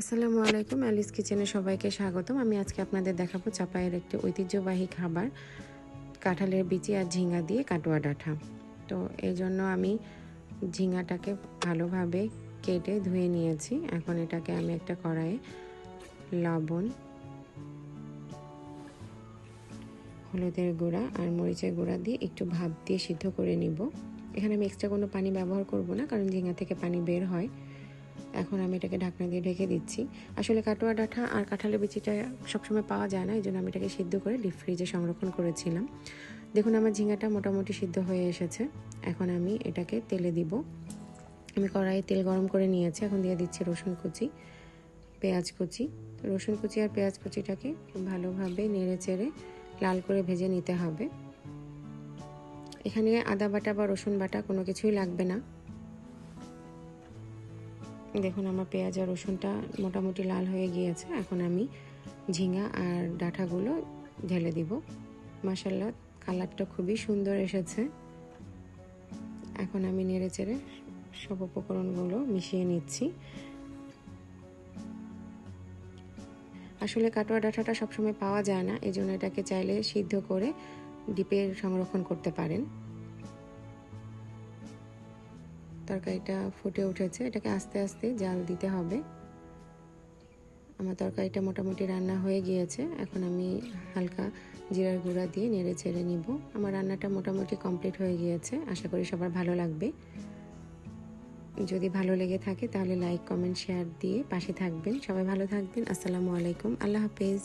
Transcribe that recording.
আসসালামু আলাইকুম, অ্যালিস কিচেনে সবাইকে স্বাগতম। আমি আজকে আপনাদের দেখাবো চাপায়ের একটি ঐতিহ্যবাহী খাবার, কাঁঠালের বিচি আর ঝিঙা দিয়ে কাটোয়া ডাঁটা। তো এই জন্য আমি ঝিঙাটাকে ভালোভাবে কেটে ধুয়ে নিয়েছি। এখন এটাকে আমি একটা কড়াইয়ে লবণ, হলুদের গুঁড়া আর মরিচের গুঁড়া দিয়ে একটু ভাপ দিয়ে সিদ্ধ করে নিব। এখানে আমি এক্সট্রা কোনো পানি ব্যবহার করব না, কারণ ঝিঙা থেকে পানি বের হয়। এখন আমি এটাকে ঢাকনা দিয়ে ঢেকে দিচ্ছি। আসলে কাটোয়া ডাঁটা আর কাঁঠালের বিচিটা সবসময় পাওয়া যায় না, এই জন্য আমি এটাকে সিদ্ধ করে ডিপ ফ্রিজে সংরক্ষণ করেছিলাম। দেখুন আমার ঝিঙাটা মোটামুটি সিদ্ধ হয়ে এসেছে। এখন আমি এটাকে তেলে দিব। আমি কড়াইয়ে তেল গরম করে নিয়েছি। এখন দিয়ে দিচ্ছি রসুন কুচি, পেঁয়াজ কুচি। রসুন কুচি আর পেঁয়াজ কুচিটাকে খুব ভালোভাবে নেড়ে চেড়ে লাল করে ভেজে নিতে হবে। এখানে আদা বাটা বা রসুন বাটা কোনো কিছুই লাগবে না। দেখুন আমার পেঁয়াজ আর রসুনটা মোটামুটি লাল হয়ে গিয়েছে। এখন আমি ঝিঙা আর ডাঁটাগুলো ঢেলে দিব। মাশাআল্লাহ, কালারটা খুবই সুন্দর এসেছে। এখন আমি নেড়েচেড়ে সব উপকরণগুলো মিশিয়ে নিচ্ছি। আসলে কাটোয়া ডাঁটাটা সবসময় পাওয়া যায় না, এই জন্য এটাকে চাইলে সিদ্ধ করে ডিপে সংরক্ষণ করতে পারেন। তরকারিটা ফুটে উঠেছে, এটাকে আস্তে আস্তে জাল দিতে হবে। আমার তরকারিটা মোটামুটি রান্না হয়ে গিয়েছে। এখন আমি হালকা জিরার গুঁড়া দিয়ে নেড়ে চেড়ে নিব। আমার রান্নাটা মোটামুটি কমপ্লিট হয়ে গিয়েছে। আশা করি সবার ভালো লাগবে। যদি ভালো লেগে থাকে তাহলে লাইক, কমেন্ট, শেয়ার দিয়ে পাশে থাকবেন। সবাই ভালো থাকবেন। আসসালামু আলাইকুম, আল্লাহ হাফেজ।